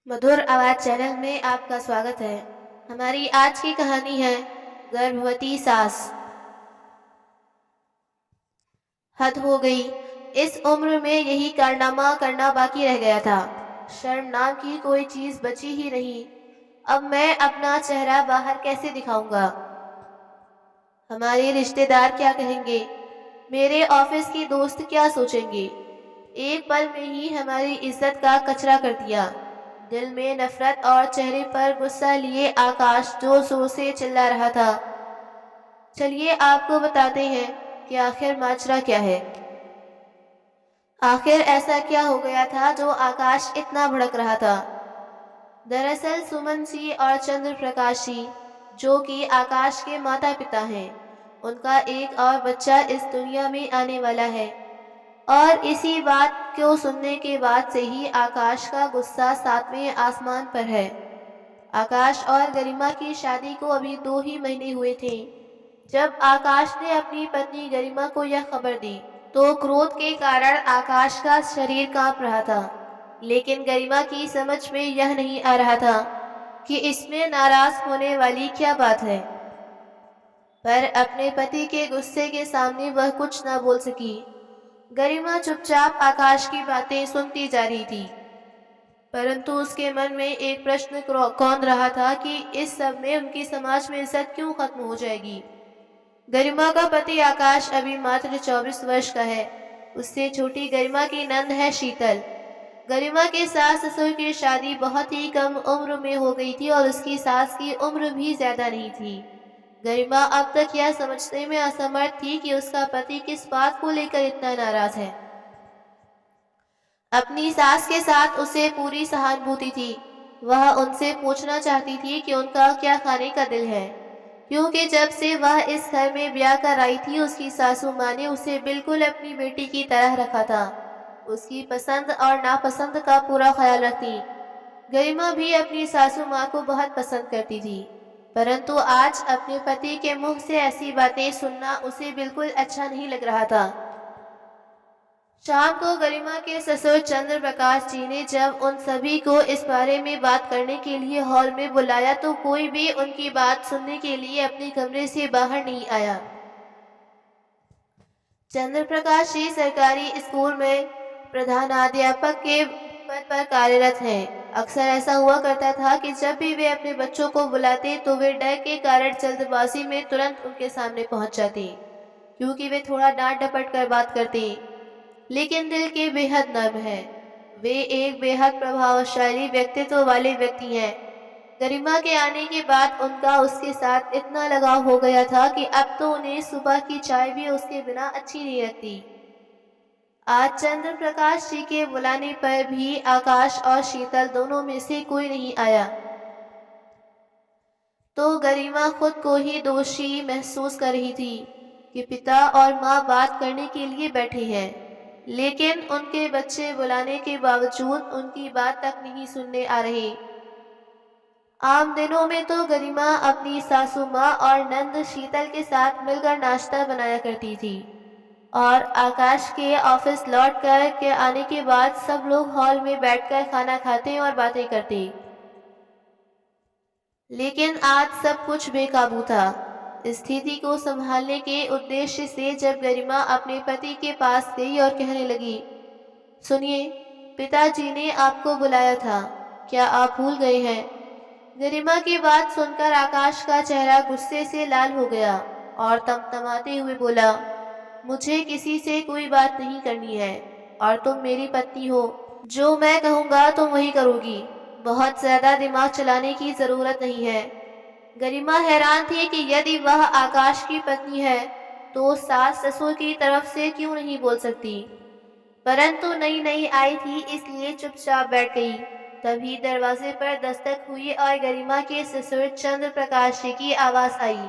मधुर आवाज़ चैनल में आपका स्वागत है। हमारी आज की कहानी है गर्भवती सास। हद हो गई। इस उम्र में यही कारनामा करना बाकी रह गया था। शर्म नाम की कोई चीज़ बची ही नहीं। अब मैं अपना चेहरा बाहर कैसे दिखाऊंगा? हमारे रिश्तेदार क्या कहेंगे? मेरे ऑफिस की दोस्त क्या सोचेंगे? एक पल में ही हमारी इज्जत का कचरा कर दिया। दिल में नफरत और चेहरे पर गुस्सा लिए आकाश जोर शोर से चिल्ला रहा था। चलिए आपको बताते हैं कि आखिर माजरा क्या है। आखिर ऐसा क्या हो गया था जो आकाश इतना भड़क रहा था? दरअसल सुमन जी और चंद्र प्रकाश जी, जो कि आकाश के माता पिता हैं, उनका एक और बच्चा इस दुनिया में आने वाला है। और इसी बात को सुनने के बाद से ही आकाश का गुस्सा सातवें आसमान पर है। आकाश और गरिमा की शादी को अभी 2 ही महीने हुए थे जब आकाश ने अपनी पत्नी गरिमा को यह खबर दी, तो क्रोध के कारण आकाश का शरीर कांप रहा था। लेकिन गरिमा की समझ में यह नहीं आ रहा था कि इसमें नाराज होने वाली क्या बात है। पर अपने पति के गुस्से के सामने वह कुछ न बोल सकी। गरिमा चुपचाप आकाश की बातें सुनती जा रही थी, परंतु उसके मन में एक प्रश्न कौंध रहा था कि इस सब में उनकी समाज में इज्जत क्यों खत्म हो जाएगी। गरिमा का पति आकाश अभी मात्र 24 वर्ष का है। उससे छोटी गरिमा की नंद है शीतल। गरिमा के सास ससुर की शादी बहुत ही कम उम्र में हो गई थी और उसकी सास की उम्र भी ज्यादा नहीं थी। गरिमा अब तक यह समझने में असमर्थ थी कि उसका पति किस बात को लेकर इतना नाराज है। अपनी सास के साथ उसे पूरी सहानुभूति थी। वह उनसे पूछना चाहती थी कि उनका क्या खाने का दिल है, क्योंकि जब से वह इस घर में ब्याह कर आई थी उसकी सासू माँ ने उसे बिल्कुल अपनी बेटी की तरह रखा था। उसकी पसंद और नापसंद का पूरा ख्याल रखती। गरिमा भी अपनी सासू माँ को बहुत पसंद करती थी, परंतु आज अपने पति के मुंह से ऐसी बातें सुनना उसे बिल्कुल अच्छा नहीं लग रहा था। शाम को गरिमा के ससुर चंद्र प्रकाश जी ने जब उन सभी को इस बारे में बात करने के लिए हॉल में बुलाया, तो कोई भी उनकी बात सुनने के लिए अपने कमरे से बाहर नहीं आया। चंद्र प्रकाश जी सरकारी स्कूल में प्रधानाध्यापक के पद पर कार्यरत हैं। अक्सर ऐसा हुआ करता था कि जब भी वे अपने बच्चों को बुलाते तो वे डर के कारण जल्दबाजी में तुरंत उनके सामने पहुंच जाते, क्योंकि वे थोड़ा डांट डपट कर बात करते, लेकिन दिल के बेहद नर्म है। वे एक बेहद प्रभावशाली व्यक्तित्व वाले व्यक्ति हैं। गरिमा के आने के बाद उनका उसके साथ इतना लगाव हो गया था कि अब तो उन्हें सुबह की चाय भी उसके बिना अच्छी नहीं लगती। आज चंद्र प्रकाश जी के बुलाने पर भी आकाश और शीतल दोनों में से कोई नहीं आया, तो गरिमा खुद को ही दोषी महसूस कर रही थी कि पिता और माँ बात करने के लिए बैठे हैं, लेकिन उनके बच्चे बुलाने के बावजूद उनकी बात तक नहीं सुनने आ रहे। आम दिनों में तो गरिमा अपनी सासू माँ और नंद शीतल के साथ मिलकर नाश्ता बनाया करती थी, और आकाश के ऑफिस लौट कर के आने के बाद सब लोग हॉल में बैठकर खाना खाते और बातें करते। लेकिन आज सब कुछ बेकाबू था। स्थिति को संभालने के उद्देश्य से जब गरिमा अपने पति के पास गई और कहने लगी, सुनिए, पिताजी ने आपको बुलाया था, क्या आप भूल गए हैं? गरिमा की बात सुनकर आकाश का चेहरा गुस्से से लाल हो गया और तमतमाते हुए बोला, मुझे किसी से कोई बात नहीं करनी है, और तुम मेरी पत्नी हो। जो मैं कहूँगा तुम वही करोगी। बहुत ज्यादा दिमाग चलाने की जरूरत नहीं है। गरिमा हैरान थी कि यदि वह आकाश की पत्नी है तो सास ससुर की तरफ से क्यों नहीं बोल सकती, परंतु नई नई आई थी इसलिए चुपचाप बैठ गई। तभी दरवाजे पर दस्तक हुई और गरिमा के ससुर चंद्र प्रकाश जी की आवाज आई,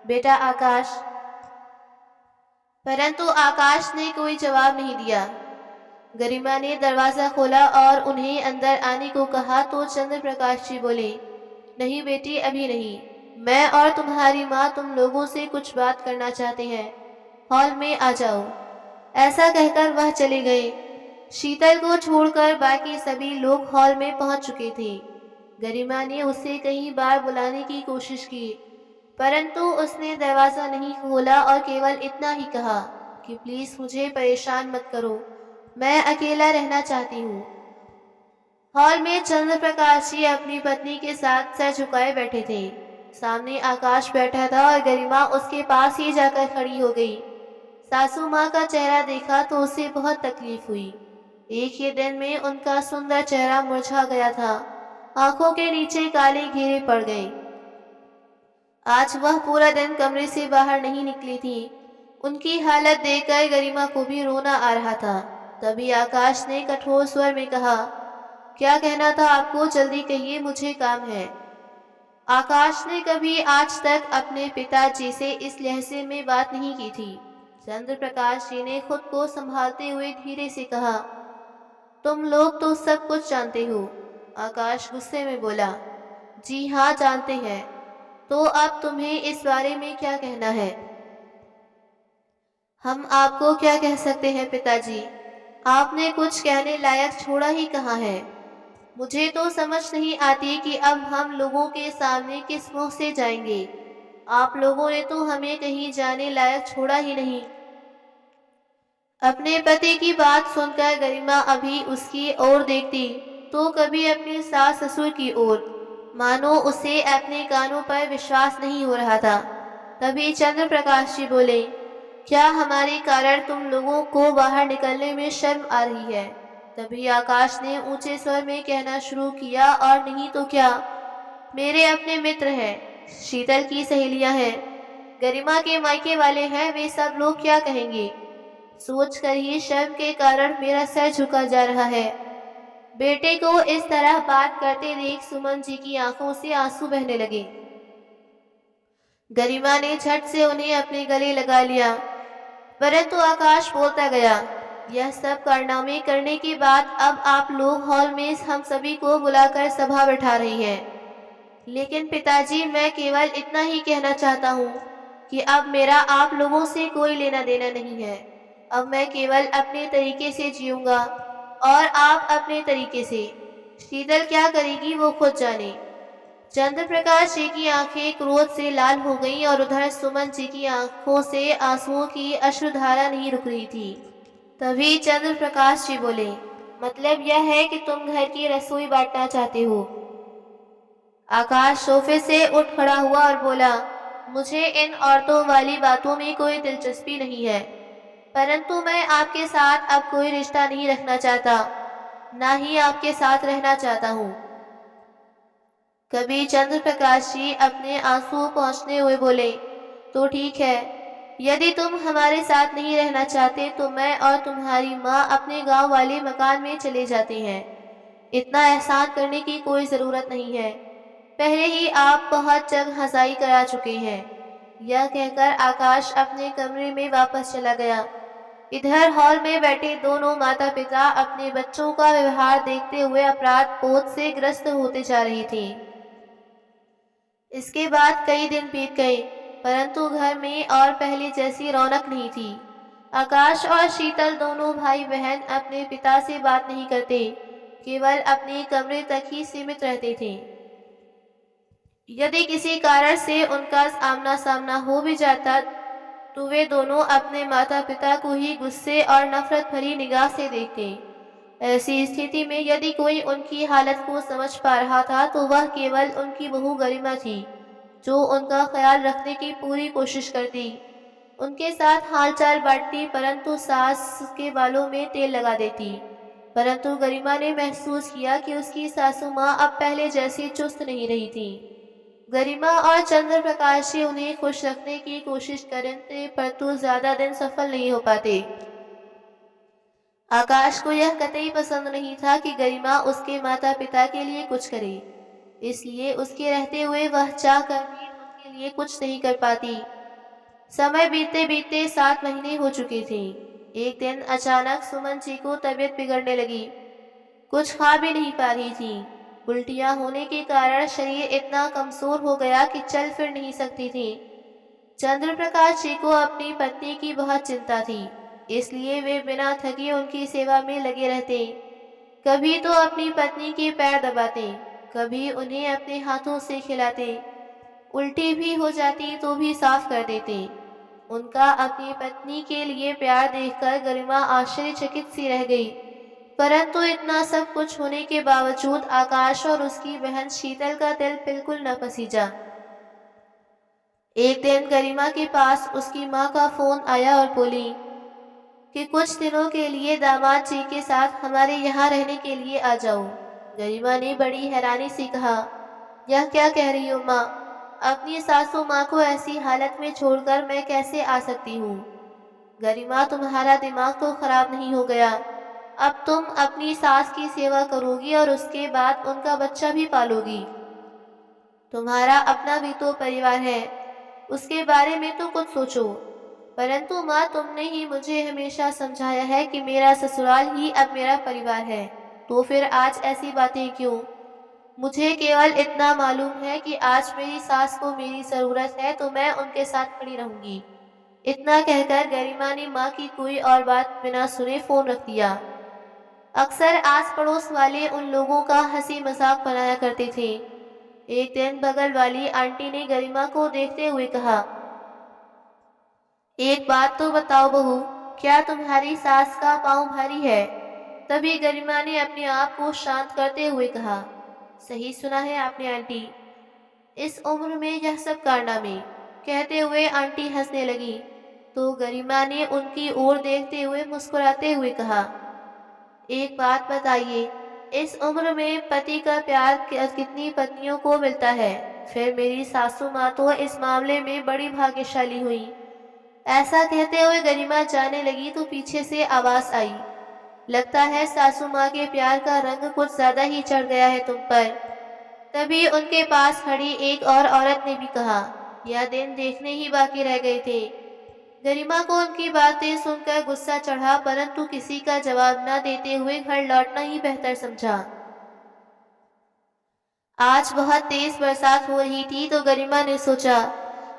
बेटा आकाश। परंतु आकाश ने कोई जवाब नहीं दिया। गरिमा ने दरवाजा खोला और उन्हें अंदर आने को कहा तो चंद्र प्रकाश जी बोले, नहीं बेटी, अभी नहीं। मैं और तुम्हारी माँ तुम लोगों से कुछ बात करना चाहते हैं, हॉल में आ जाओ। ऐसा कहकर वह चले गए। शीतल को छोड़कर बाकी सभी लोग हॉल में पहुंच चुके थे। गरिमा ने उसे कई बार बुलाने की कोशिश की, परंतु उसने दरवाज़ा नहीं खोला और केवल इतना ही कहा कि प्लीज़ मुझे परेशान मत करो, मैं अकेला रहना चाहती हूँ। हॉल में चंद्र प्रकाश जी अपनी पत्नी के साथ सर झुकाए बैठे थे। सामने आकाश बैठा था और गरिमा उसके पास ही जाकर खड़ी हो गई। सासू माँ का चेहरा देखा तो उसे बहुत तकलीफ हुई। एक ही दिन में उनका सुंदर चेहरा मुरझा गया था, आंखों के नीचे काले घेरे पड़ गए। आज वह पूरा दिन कमरे से बाहर नहीं निकली थी। उनकी हालत देखकर गरिमा को भी रोना आ रहा था। तभी आकाश ने कठोर स्वर में कहा, क्या कहना था आपको, जल्दी कहिए, मुझे काम है। आकाश ने कभी आज तक अपने पिताजी से इस लहजे में बात नहीं की थी। चंद्र प्रकाश जी ने खुद को संभालते हुए धीरे से कहा, तुम लोग तो सब कुछ जानते हो। आकाश गुस्से में बोला, जी हाँ जानते हैं, तो अब तुम्हें इस बारे में क्या कहना है? हम आपको क्या कह सकते हैं पिताजी, आपने कुछ कहने लायक छोड़ा ही कहाँ है। मुझे तो समझ नहीं आती कि अब हम लोगों के सामने किस मुंह से जाएंगे। आप लोगों ने तो हमें कहीं जाने लायक छोड़ा ही नहीं। अपने पति की बात सुनकर गरिमा अभी उसकी ओर देखती तो कभी अपने सास ससुर की ओर, मानो उसे अपने कानों पर विश्वास नहीं हो रहा था। तभी चंद्र प्रकाश जी बोले, क्या हमारे कारण तुम लोगों को बाहर निकलने में शर्म आ रही है? तभी आकाश ने ऊंचे स्वर में कहना शुरू किया, और नहीं तो क्या, मेरे अपने मित्र हैं, शीतल की सहेलियां हैं, गरिमा के मायके वाले हैं, वे सब लोग क्या कहेंगे? सोच कर ही शर्म के कारण मेरा सर झुका जा रहा है। बेटे को इस तरह बात करते देख सुमन जी की आंखों से आंसू बहने लगे। गरिमा ने झट से उन्हें अपने गले लगा लिया, परंतु आकाश बोलता गया, यह सब कारनामे करने के बाद अब आप लोग हॉल में हम सभी को बुलाकर सभा बैठा रही हैं। लेकिन पिताजी, मैं केवल इतना ही कहना चाहता हूँ कि अब मेरा आप लोगों से कोई लेना देना नहीं है। अब मैं केवल अपने तरीके से जीऊंगा और आप अपने तरीके से। शीतल क्या करेगी वो खुद जाने। चंद्र प्रकाश जी की आंखें क्रोध से लाल हो गईं और उधर सुमन जी की आंखों से आंसुओं की अश्रुधारा नहीं रुक रही थी। तभी चंद्र प्रकाश जी बोले, मतलब यह है कि तुम घर की रसोई बांटना चाहते हो? आकाश सोफे से उठ खड़ा हुआ और बोला, मुझे इन औरतों वाली बातों में कोई दिलचस्पी नहीं है, परंतु मैं आपके साथ अब कोई रिश्ता नहीं रखना चाहता, ना ही आपके साथ रहना चाहता हूँ। कभी चंद्र प्रकाश जी अपने आंसू पहुँचने हुए बोले, तो ठीक है, यदि तुम हमारे साथ नहीं रहना चाहते तो मैं और तुम्हारी माँ अपने गांव वाले मकान में चले जाते हैं। इतना एहसान करने की कोई ज़रूरत नहीं है, पहले ही आप बहुत जग हंसाई करा चुके हैं। यह कहकर आकाश अपने कमरे में वापस चला गया। इधर हॉल में बैठे दोनों माता पिता अपने बच्चों का व्यवहार देखते हुए अपराध बोध से ग्रस्त होते जा रही थी। इसके बाद कई दिन बीत गए, परंतु घर में और पहले जैसी रौनक नहीं थी। आकाश और शीतल दोनों भाई बहन अपने पिता से बात नहीं करते, केवल अपने कमरे तक ही सीमित रहते थे। यदि किसी कारण से उनका आमना सामना हो भी जाता तो वे दोनों अपने माता पिता को ही गुस्से और नफरत भरी निगाह से देखते। ऐसी स्थिति में यदि कोई उनकी हालत को समझ पा रहा था तो वह केवल उनकी बहू गरिमा थी, जो उनका ख्याल रखने की पूरी कोशिश करती, उनके साथ हालचाल बांटती, परंतु सास के बालों में तेल लगा देती। परंतु गरिमा ने महसूस किया कि उसकी सासू माँ अब पहले जैसी चुस्त नहीं रही थी। गरिमा और चंद्र प्रकाश जी उन्हें खुश रखने की कोशिश करते, परंतु ज्यादा दिन सफल नहीं हो पाते। आकाश को यह कतई पसंद नहीं था कि गरिमा उसके माता पिता के लिए कुछ करे, इसलिए उसके रहते हुए वह चाह कर भी उनके लिए कुछ नहीं कर पाती। समय बीतते बीतते 7 महीने हो चुके थे। एक दिन अचानक सुमन जी को तबीयत बिगड़ने लगी, कुछ खा भी नहीं पा रही थी। उल्टियां होने के कारण शरीर इतना कमजोर हो गया कि चल फिर नहीं सकती थी। चंद्र प्रकाश जी को अपनी पत्नी की बहुत चिंता थी। इसलिए वे बिना थके उनकी सेवा में लगे रहते। कभी तो अपनी पत्नी के पैर दबाते, कभी उन्हें अपने हाथों से खिलाते, उल्टी भी हो जाती तो भी साफ कर देते। उनका अपनी पत्नी के लिए प्यार देखकर गरिमा आश्चर्यचकित सी रह गई। परंतु इतना सब कुछ होने के बावजूद आकाश और उसकी बहन शीतल का दिल बिल्कुल न पसीजा। एक दिन गरिमा के पास उसकी माँ का फोन आया और बोली कि कुछ दिनों के लिए दामाद जी के साथ हमारे यहाँ रहने के लिए आ जाओ। गरिमा ने बड़ी हैरानी से कहा, यह क्या कह रही हो माँ? अपनी सासू माँ को ऐसी हालत में छोड़कर मैं कैसे आ सकती हूँ? गरिमा, तुम्हारा दिमाग तो खराब नहीं हो गया? अब तुम अपनी सास की सेवा करोगी और उसके बाद उनका बच्चा भी पालोगी। तुम्हारा अपना भी तो परिवार है, उसके बारे में तो कुछ सोचो। परंतु माँ, तुमने ही मुझे हमेशा समझाया है कि मेरा ससुराल ही अब मेरा परिवार है, तो फिर आज ऐसी बातें क्यों? मुझे केवल इतना मालूम है कि आज मेरी सास को मेरी ज़रूरत है तो मैं उनके साथ खड़ी रहूंगी। इतना कहकर गरिमा ने माँ की कोई और बात बिना सुने फोन रख दिया। अक्सर आस पड़ोस वाले उन लोगों का हंसी मजाक बनाया करते थे। एक दिन बगल वाली आंटी ने गरिमा को देखते हुए कहा, एक बात तो बताओ बहू, क्या तुम्हारी सास का पाँव भारी है? तभी गरिमा ने अपने आप को शांत करते हुए कहा, सही सुना है आपने आंटी, इस उम्र में यह सब कारनामे। कहते हुए आंटी हंसने लगी तो गरिमा ने उनकी ओर देखते हुए मुस्कुराते हुए कहा, एक बात बताइए, इस उम्र में पति का प्यार कितनी पत्नियों को मिलता है? फिर मेरी सासू माँ तो इस मामले में बड़ी भाग्यशाली हुई। ऐसा कहते हुए गरिमा जाने लगी तो पीछे से आवाज आई, लगता है सासू माँ के प्यार का रंग कुछ ज्यादा ही चढ़ गया है तुम पर। तभी उनके पास खड़ी एक और औरत ने भी कहा, यह दिन देखने ही बाकी रह गए थे। गरिमा को उनकी बातें सुनकर गुस्सा चढ़ा, परंतु किसी का जवाब न देते हुए घर लौटना ही बेहतर समझा। आज बहुत तेज बरसात हो रही थी तो गरिमा ने सोचा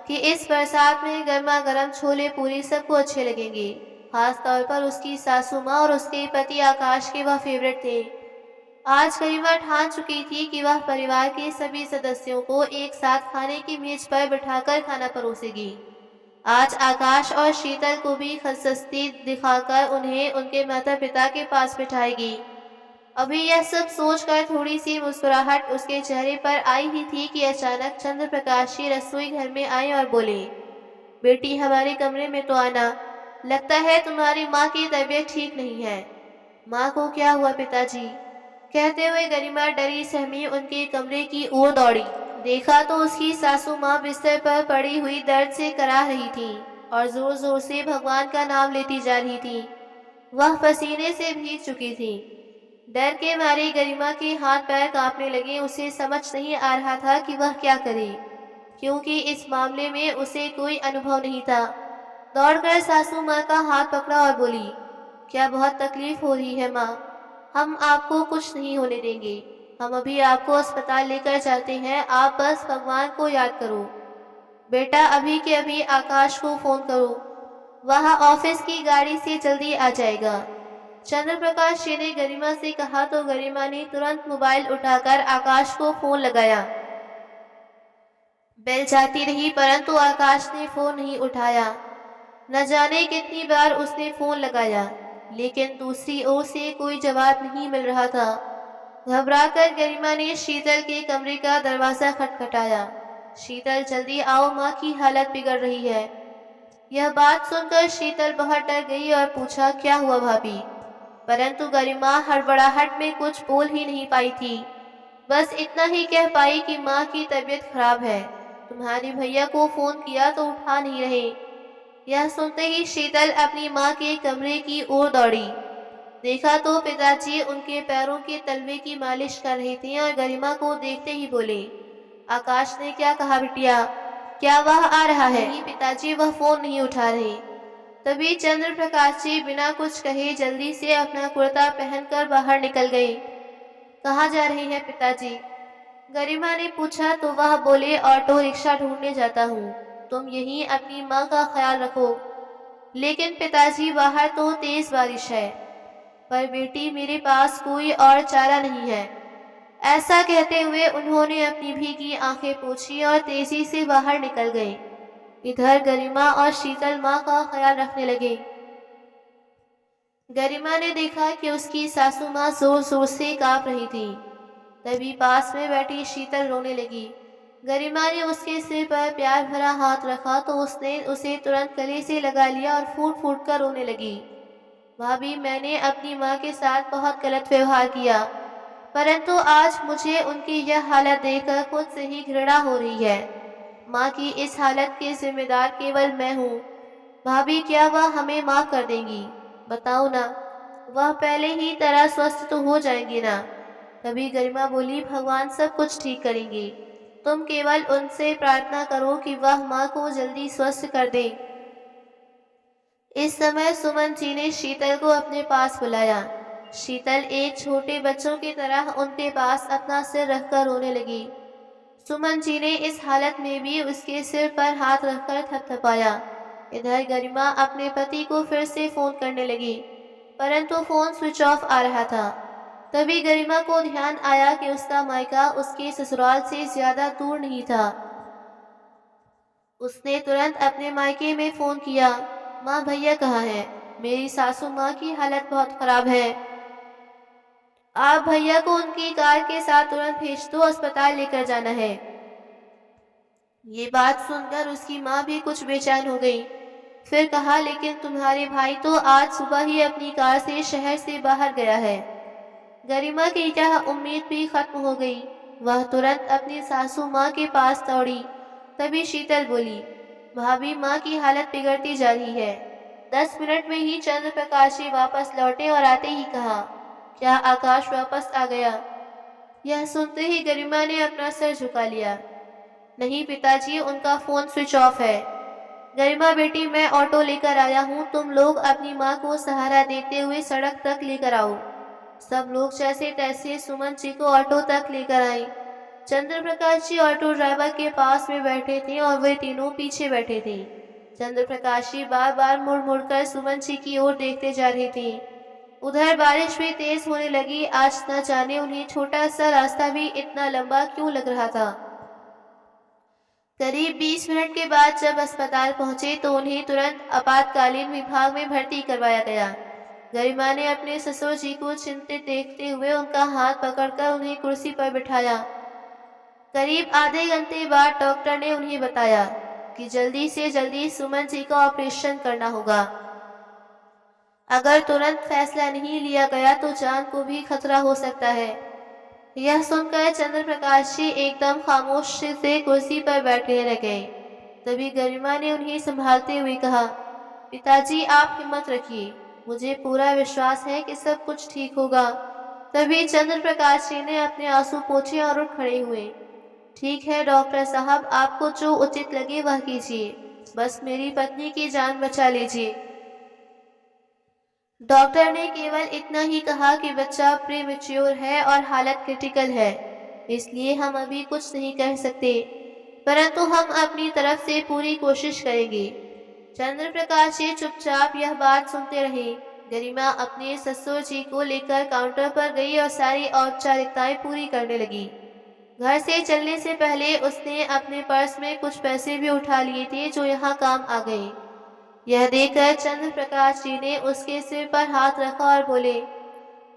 कि इस बरसात में गर्मा गर्म छोले पूरी सबको अच्छे लगेंगे। खास तौर पर उसकी सासू माँ और उसके पति आकाश के वह फेवरेट थे। आज गरिमा ठान चुकी थी कि वह परिवार के सभी सदस्यों को एक साथ खाने की मेज पर बिठाकर खाना परोसेगी। आज आकाश और शीतल को भी खसखसी दिखाकर उन्हें उनके माता पिता के पास बिठाएगी। अभी यह सब सोचकर थोड़ी सी मुस्कुराहट उसके चेहरे पर आई ही थी कि अचानक चंद्र प्रकाश जी रसोई घर में आए और बोले, बेटी हमारे कमरे में तो आना, लगता है तुम्हारी माँ की तबीयत ठीक नहीं है। माँ को क्या हुआ पिताजी? कहते हुए गरिमा डरी सहमी उनके कमरे की ओर दौड़ी। देखा तो उसकी सासू माँ बिस्तर पर पड़ी हुई दर्द से कराह रही थी और जोर जोर से भगवान का नाम लेती जा रही थी। वह पसीने से भीग चुकी थी। डर के मारे गरिमा के हाथ पैर कांपने लगे। उसे समझ नहीं आ रहा था कि वह क्या करे, क्योंकि इस मामले में उसे कोई अनुभव नहीं था। दौड़कर सासू माँ का हाथ पकड़ा और बोली, क्या बहुत तकलीफ हो रही है माँ? हम आपको कुछ नहीं होने देंगे, हम अभी आपको अस्पताल लेकर चलते हैं, आप बस भगवान को याद करो। बेटा अभी के अभी आकाश को फोन करो, वह ऑफिस की गाड़ी से जल्दी आ जाएगा। चंद्र प्रकाश जी ने गरिमा से कहा तो गरिमा ने तुरंत मोबाइल उठाकर आकाश को फोन लगाया। बेल जाती रही परंतु आकाश ने फोन नहीं उठाया। न जाने कितनी बार उसने फोन लगाया, लेकिन दूसरी ओर से कोई जवाब नहीं मिल रहा था। घबराकर गरिमा ने शीतल के कमरे का दरवाजा खटखटाया। शीतल, जल्दी आओ, माँ की हालत बिगड़ रही है। यह बात सुनकर शीतल बहुत डर गई और पूछा, क्या हुआ भाभी? परंतु गरिमा हड़बड़ाहट में कुछ बोल ही नहीं पाई थी। बस इतना ही कह पाई कि माँ की तबीयत खराब है, तुम्हारे भैया को फोन किया तो उठा नहीं रहे। यह सुनते ही शीतल अपनी माँ के कमरे की ओर दौड़ी। देखा तो पिताजी उनके पैरों के तलवे की मालिश कर रहे थे और गरिमा को देखते ही बोले, आकाश ने क्या कहा बिटिया, क्या वह आ रहा है? नहीं पिताजी, वह फोन नहीं उठा रहे। तभी चंद्र प्रकाश जी बिना कुछ कहे जल्दी से अपना कुर्ता पहनकर बाहर निकल गए। कहाँ जा रहे हैं पिताजी? गरिमा ने पूछा तो वह बोले, ऑटो रिक्शा ढूंढने जाता हूँ, तुम यहीं अपनी माँ का ख्याल रखो। लेकिन पिताजी बाहर तो तेज बारिश है। पर बेटी मेरे पास कोई और चारा नहीं है। ऐसा कहते हुए उन्होंने अपनी भीगी आंखें पोंछी और तेजी से बाहर निकल गए। इधर गरिमा और शीतल माँ का ख्याल रखने लगे। गरिमा ने देखा कि उसकी सासू माँ जोर जोर से कांप रही थी। तभी पास में बैठी शीतल रोने लगी। गरिमा ने उसके सिर पर प्यार भरा हाथ रखा तो उसने उसे तुरंत गले से लगा लिया और फूट फूट कर रोने लगी। भाभी, मैंने अपनी माँ के साथ बहुत गलत व्यवहार किया, परंतु आज मुझे उनकी यह हालत देखकर खुद से ही घृणा हो रही है। माँ की इस हालत के जिम्मेदार केवल मैं हूँ। भाभी, क्या वह हमें माफ कर देंगी? बताओ ना, वह पहले ही तरह स्वस्थ तो हो जाएंगी ना। तभी गरिमा बोली, भगवान सब कुछ ठीक करेंगे। तुम केवल उनसे प्रार्थना करो कि वह माँ को जल्दी स्वस्थ कर दे। इस समय सुमन जी ने शीतल को अपने पास बुलाया। शीतल एक छोटे बच्चों की तरह उनके पास अपना सिर रखकर रोने लगी। सुमन जी ने इस हालत में भी उसके सिर पर हाथ रखकर थपथपाया। इधर गरिमा अपने पति को फिर से फोन करने लगी, परंतु फोन स्विच ऑफ आ रहा था। तभी गरिमा को ध्यान आया कि उसका मायका उसके ससुराल से ज्यादा दूर नहीं था। उसने तुरंत अपने मायके में फोन किया। माँ, भैया कहाँ है? मेरी सासू माँ की हालत बहुत खराब है। आप भैया को उनकी कार के साथ तुरंत भेज दो, अस्पताल लेकर जाना है। ये बात सुनकर उसकी माँ भी कुछ बेचैन हो गई। फिर कहा, लेकिन तुम्हारे भाई तो आज सुबह ही अपनी कार से शहर से बाहर गया है। गरिमा की यह उम्मीद भी खत्म हो गई। वह तुरंत अपनी सासू माँ के पास दौड़ी। तभी शीतल बोली, भाभी, माँ की हालत बिगड़ती जा रही है। 10 मिनट में ही चंद्र प्रकाश जी वापस लौटे और आते ही कहा, क्या आकाश वापस आ गया? यह सुनते ही गरिमा ने अपना सर झुका लिया। नहीं पिताजी, उनका फोन स्विच ऑफ है। गरिमा बेटी, मैं ऑटो लेकर आया हूँ, तुम लोग अपनी माँ को सहारा देते हुए सड़क तक लेकर आओ। सब लोग जैसे तैसे सुमन जी को ऑटो तक लेकर आई। चंद्र प्रकाश जी ऑटो ड्राइवर के पास में बैठे थे और वे तीनों पीछे बैठे थे। चंद्र प्रकाश जी बार बार मुड़ मुड़कर सुमन जी की ओर देखते जा रहे थे। उधर बारिश भी तेज होने लगी। आज न जाने उन्हें छोटा सा रास्ता भी इतना लंबा क्यों लग रहा था। करीब 20 मिनट के बाद जब अस्पताल पहुंचे तो उन्हें तुरंत आपातकालीन विभाग में भर्ती करवाया गया। गरिमा ने अपने ससुर जी को चिंतित देखते हुए उनका हाथ पकड़कर उन्हें कुर्सी पर बिठाया। करीब आधे घंटे बाद डॉक्टर ने उन्हें बताया कि जल्दी से जल्दी सुमन जी का ऑपरेशन करना होगा। अगर तुरंत फैसला नहीं लिया गया तो जान को भी खतरा हो सकता है। यह सुनकर चंद्र प्रकाश जी एकदम खामोश से कुर्सी पर बैठे रह गए। तभी गरिमा ने उन्हें संभालते हुए कहा, पिताजी, आप हिम्मत रखिए, मुझे पूरा विश्वास है कि सब कुछ ठीक होगा। तभी चंद्र प्रकाश जी ने अपने आंसू पोंछे और उठ खड़े हुए। ठीक है डॉक्टर साहब, आपको जो उचित लगे वह कीजिए, बस मेरी पत्नी की जान बचा लीजिए। डॉक्टर ने केवल इतना ही कहा कि बच्चा प्रीमेच्योर है और हालत क्रिटिकल है, इसलिए हम अभी कुछ नहीं कह सकते, परंतु हम अपनी तरफ से पूरी कोशिश करेंगे। चंद्र प्रकाश जी चुपचाप यह बात सुनते रहे। गरिमा अपने ससुर जी को लेकर काउंटर पर गई और सारी औपचारिकताएं पूरी करने लगी। घर से चलने से पहले उसने अपने पर्स में कुछ पैसे भी उठा लिए थे जो यहाँ काम आ गए। यह देखकर चंद्र प्रकाश जी ने उसके सिर पर हाथ रखा और बोले,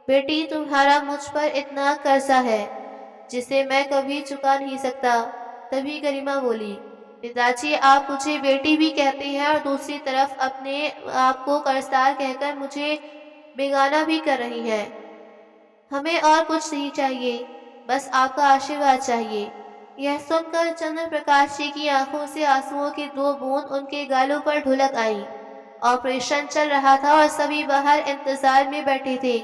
बेटी, तुम्हारा मुझ पर इतना कर्जा है जिसे मैं कभी चुका नहीं सकता। तभी गरिमा बोली, पिताजी, आप मुझे बेटी भी कहते हैं और दूसरी तरफ अपने आप को कर्जदार कहकर मुझे बेगाना भी कर रही हैं। हमें और कुछ नहीं चाहिए, बस आपका आशीर्वाद चाहिए। यह सुनकर चंद्र प्रकाश जी की आंखों से आंसुओं की 2 बूंद उनके गालों पर ढुलक आई। ऑपरेशन चल रहा था और सभी बाहर इंतजार में बैठे थे।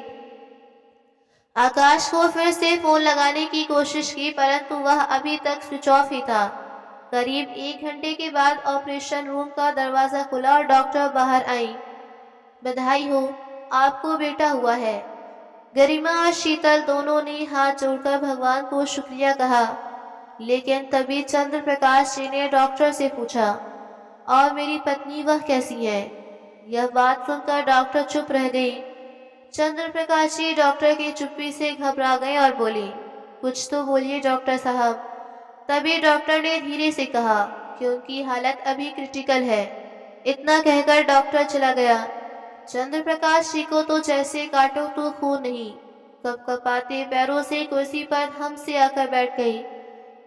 आकाश को फिर से फोन लगाने की कोशिश की, परंतु वह अभी तक स्विच ऑफ ही था। करीब 1 घंटे के बाद ऑपरेशन रूम का दरवाजा खुला और डॉक्टर बाहर आई। बधाई हो, आपको बेटा हुआ है। गरिमा और शीतल दोनों ने हाथ जोड़कर भगवान को शुक्रिया कहा। लेकिन तभी चंद्र प्रकाश जी ने डॉक्टर से पूछा, और मेरी पत्नी, वह कैसी है? यह बात सुनकर डॉक्टर चुप रह गई। चंद्र प्रकाश जी डॉक्टर की चुप्पी से घबरा गए और बोली, कुछ तो बोलिए डॉक्टर साहब। तभी डॉक्टर ने धीरे से कहा कि उनकी हालत अभी क्रिटिकल है। इतना कहकर डॉक्टर चला गया। चंद्र प्रकाश जी को तो जैसे काटो तो खून नहीं, कपकपाते पैरों से कुर्सी पर हम से आकर बैठ गई।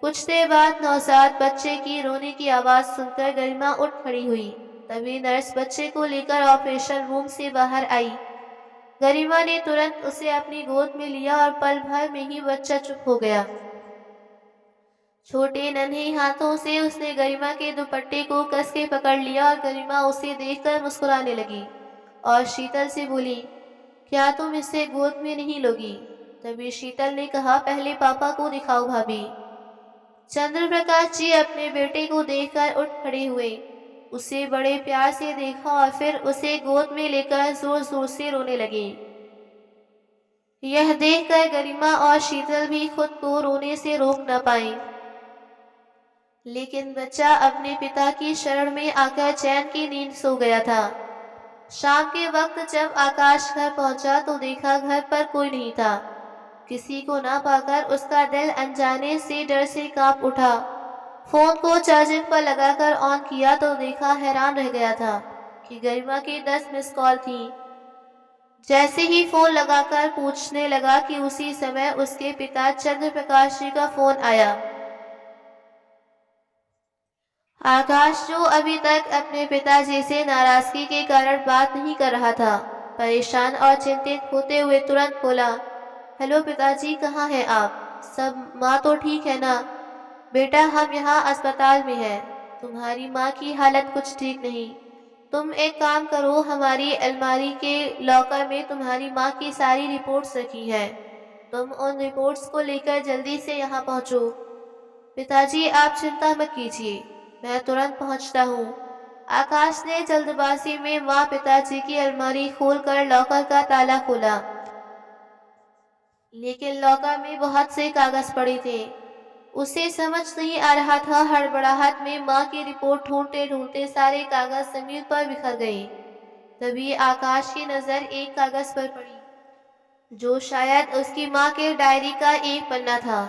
कुछ देर बाद नवजात बच्चे की रोने की आवाज़ सुनकर गरिमा उठ खड़ी हुई। तभी नर्स बच्चे को लेकर ऑपरेशन रूम से बाहर आई। गरिमा ने तुरंत उसे अपनी गोद में लिया और पल भर में ही बच्चा चुप हो गया। छोटे नन्हे हाथों से उसने गरिमा के दुपट्टे को कस के पकड़ लिया और गरिमा उसे देखकर मुस्कुराने लगी और शीतल से बोली, क्या तुम इसे गोद में नहीं लोगी? तभी शीतल ने कहा, पहले पापा को दिखाओ भाभी। चंद्र प्रकाश जी अपने बेटे को देखकर उठ खड़े हुए, उसे बड़े प्यार से देखा और फिर उसे गोद में लेकर जोर जोर से रोने लगे। यह देखकर गरिमा और शीतल भी खुद को रोने से रोक न पाई। लेकिन बच्चा अपने पिता की शरण में आकर चैन की नींद सो गया था। शाम के वक्त जब आकाश घर पहुंचा तो देखा घर पर कोई नहीं था। किसी को ना पाकर उसका दिल अनजाने से डर से कांप उठा। फोन को चार्जिंग पर लगाकर ऑन किया तो देखा, हैरान रह गया था कि गरिमा की 10 मिस कॉल थी। जैसे ही फोन लगाकर पूछने लगा कि उसी समय उसके पिता चंद्र प्रकाश जी का फोन आया। आकाश, जो अभी तक अपने पिताजी से नाराजगी के कारण बात नहीं कर रहा था, परेशान और चिंतित होते हुए तुरंत बोला, हेलो पिताजी, कहाँ हैं आप? सब माँ तो ठीक है ना? बेटा, हम यहाँ अस्पताल में हैं। तुम्हारी माँ की हालत कुछ ठीक नहीं। तुम एक काम करो, हमारी अलमारी के लॉकर में तुम्हारी माँ की सारी रिपोर्ट्स रखी हैं। तुम उन रिपोर्ट्स को लेकर जल्दी से यहाँ पहुँचो। पिताजी, आप चिंता मत कीजिए, मैं तुरंत पहुँचता हूँ। आकाश ने जल्दबाजी में माँ पिताजी की अलमारी खोलकर लॉकर का ताला खोला, लेकिन लॉकर में बहुत से कागज पड़े थे। उसे समझ नहीं आ रहा था। हड़बड़ाहट में माँ की रिपोर्ट ढूंढते ढूंढते सारे कागज जमीन पर बिखर गए। तभी आकाश की नजर एक कागज पर पड़ी, जो शायद उसकी माँ के डायरी का एक पन्ना था।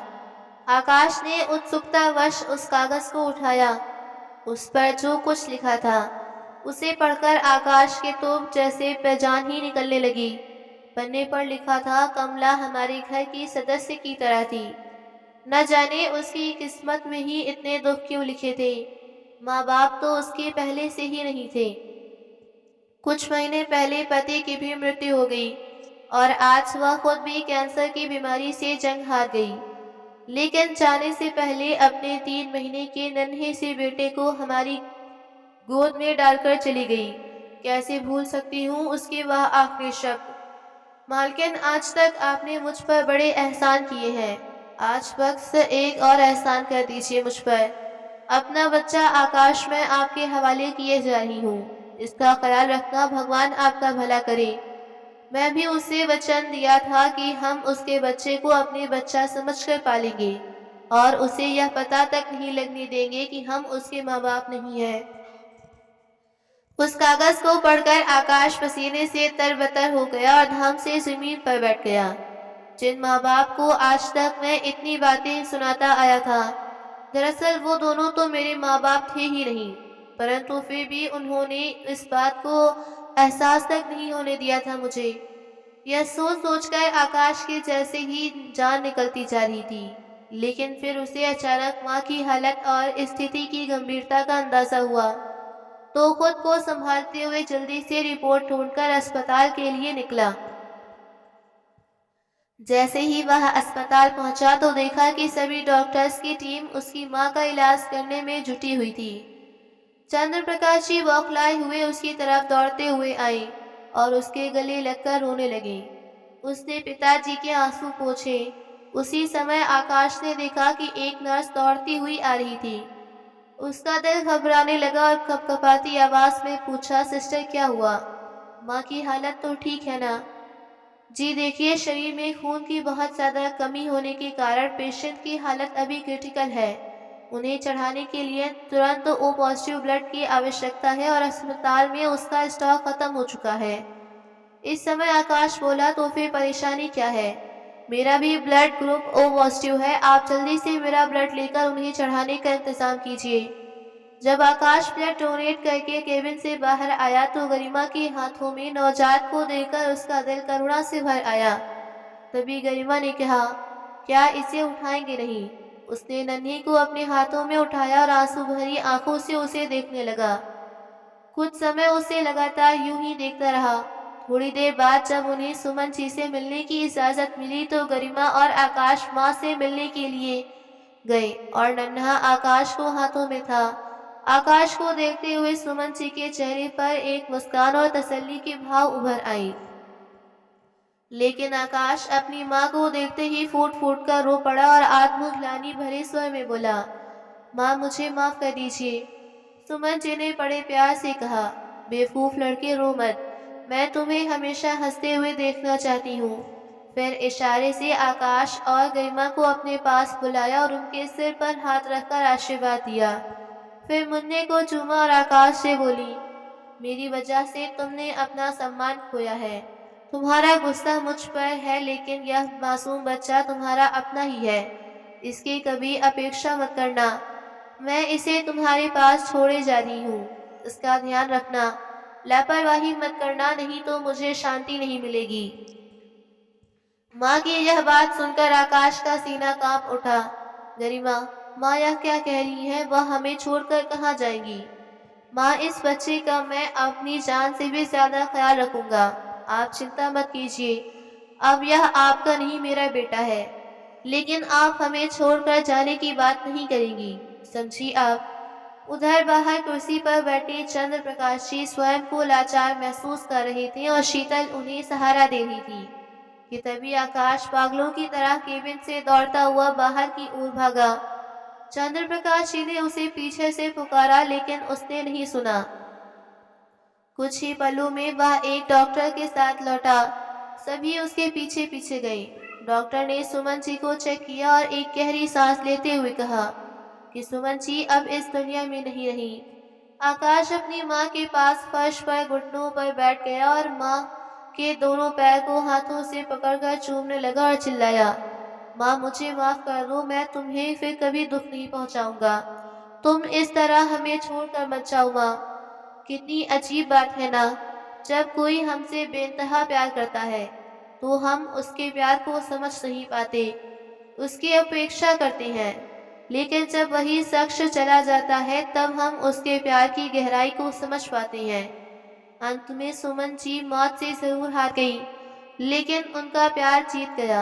आकाश ने उत्सुकतावश उस कागज को उठाया। उस पर जो कुछ लिखा था उसे पढ़कर आकाश के तो जैसे बेजान ही निकलने लगी। पन्ने पर लिखा था, कमला हमारे घर की सदस्य की तरह थी। न जाने उसकी किस्मत में ही इतने दुख क्यों लिखे थे। माँ बाप तो उसके पहले से ही नहीं थे। कुछ महीने पहले पति की भी मृत्यु हो गई और आज वह खुद भी कैंसर की बीमारी से जंग हार गई। लेकिन जाने से पहले अपने 3 महीने के नन्हे से बेटे को हमारी गोद में डालकर चली गई। कैसे भूल सकती हूँ उसके वह आखिरी शब्द। मालकिन, आज तक आपने मुझ पर बड़े एहसान किए हैं, आज बस एक और एहसान कर दीजिए मुझ पर। अपना बच्चा आकाश मैं आपके हवाले किए जा रही हूँ, इसका ख्याल रखना, भगवान आपका भला करे। मैं भी उसे वचन दिया था कि हम उसके बच्चे को अपने बच्चा समझकर पालेंगे और उसे यह पता तक नहीं लगने देंगे कि हम उसके माँ बाप नहीं हैं। उस कागज को पढ़कर आकाश पसीने से तरबतर हो गया और धम से जमीन पर बैठ गया। जिन माँ बाप को आज तक मैं इतनी बातें सुनाता आया था, दरअसल वो दोनों तो मेरे माँ बाप थे ही नहीं, परंतु फिर भी उन्होंने इस बात को एहसास तक नहीं होने दिया था मुझे। यह सोच सोचकर आकाश के जैसे ही जान निकलती जा रही थी। लेकिन फिर उसे अचानक माँ की हालत और स्थिति की गंभीरता का अंदाजा हुआ, तो खुद को संभालते हुए जल्दी से रिपोर्ट ढूंढकर अस्पताल के लिए निकला। जैसे ही वह अस्पताल पहुंचा तो देखा कि सभी डॉक्टर्स की टीम उसकी मां का इलाज करने में जुटी हुई थी। चंद्र प्रकाश जी बौखलाए हुए उसकी तरफ दौड़ते हुए आए और उसके गले लगकर रोने लगे। उसने पिताजी के आंसू पोंछे। उसी समय आकाश ने देखा कि एक नर्स दौड़ती हुई आ रही थी। उसका दिल घबराने लगा और कपकपाती आवाज में पूछा, सिस्टर क्या हुआ? माँ की हालत तो ठीक है ना? जी देखिए, शरीर में खून की बहुत ज़्यादा कमी होने के कारण पेशेंट की हालत अभी क्रिटिकल है। उन्हें चढ़ाने के लिए तुरंत ओ पॉजिटिव ब्लड की आवश्यकता है और अस्पताल में उसका स्टॉक खत्म हो चुका है। इस समय आकाश बोला, तो फिर परेशानी क्या है? मेरा भी ब्लड ग्रुप ओ पॉजिटिव है। आप जल्दी से मेरा ब्लड लेकर उन्हें चढ़ाने का इंतजाम कीजिए। जब आकाश ब्लड डोनेट करके केबिन से बाहर आया तो गरिमा के हाथों में नवजात को देखकर उसका दिल करुणा से भर आया। तभी गरिमा ने कहा, क्या इसे उठाएंगे नहीं? उसने नन्ही को अपने हाथों में उठाया और आंसू भरी आंखों से उसे देखने लगा। कुछ समय उसे लगातार यूं ही देखता रहा। थोड़ी देर बाद जब उन्हें सुमन जी से मिलने की इजाजत मिली तो गरिमा और आकाश माँ से मिलने के लिए गए और नन्हा आकाश को हाथों में था। आकाश को देखते हुए सुमन जी के चेहरे पर एक मुस्कान और तसल्ली के भाव उभर आई। लेकिन आकाश अपनी माँ को देखते ही फूट फूट कर रो पड़ा और आत्मग्लानि भरे स्वर में बोला, माँ मुझे माफ कर दीजिए। सुमन जी ने बड़े प्यार से कहा, बेवकूफ लड़के रो मत, मैं तुम्हें हमेशा हंसते हुए देखना चाहती हूँ। फिर इशारे से आकाश और गरिमा को अपने पास बुलाया और उनके सिर पर हाथ रखकर आशीर्वाद दिया। फिर मुन्ने को चूमा और आकाश से बोली, मेरी वजह से तुमने अपना सम्मान खोया है। तुम्हारा गुस्सा मुझ पर है, लेकिन यह मासूम बच्चा तुम्हारा अपना ही है। इसकी कभी अपेक्षा मत करना। मैं इसे तुम्हारे पास छोड़े जा रही हूँ। इसका ध्यान रखना, लापरवाही मत करना, नहीं तो मुझे शांति नहीं मिलेगी। माँ की यह बात सुनकर आकाश का सीना कांप उठा। गरिमा, माँ यह क्या कह रही है? वह हमें छोड़कर कहाँ जाएंगी? माँ, इस बच्चे का मैं अपनी जान से भी ज्यादा ख्याल रखूंगा। आप चिंता मत कीजिए। अब यह आपका नहीं, मेरा बेटा है। लेकिन आप हमें छोड़कर जाने की बात नहीं करेंगी, समझी आप? उधर बाहर कुर्सी पर बैठे चंद्र प्रकाश जी स्वयं को लाचार महसूस कर रहे थे और शीतल उन्हें सहारा दे रही थी कि तभी आकाश पागलों की तरह केबिन से दौड़ता हुआ बाहर की ओर भागा। चंद्र प्रकाश जी ने उसे पीछे से पुकारा, लेकिन उसने नहीं सुना। कुछ ही पलों में वह एक डॉक्टर के साथ लौटा। सभी उसके पीछे पीछे गए। डॉक्टर ने सुमन जी को चेक किया और एक गहरी सांस लेते हुए कहा कि सुमन जी अब इस दुनिया में नहीं रही। आकाश अपनी माँ के पास फर्श पर घुटनों पर बैठ गया और माँ के दोनों पैर को हाथों से पकड़कर चूमने लगा और चिल्लाया, माँ मुझे माफ कर दो, मैं तुम्हें फिर कभी दुख नहीं पहुंचाऊंगा। तुम इस तरह हमें छोड़कर मत जाओ माँ। कितनी अजीब बात है ना, जब कोई हमसे बेइंतहा प्यार करता है तो हम उसके प्यार को समझ नहीं पाते, उसकी अपेक्षा करते हैं। लेकिन जब वही शख्स चला जाता है तब हम उसके प्यार की गहराई को समझ पाते हैं। अंत में सुमन जी मौत से जरूर हार गई, लेकिन उनका प्यार जीत गया।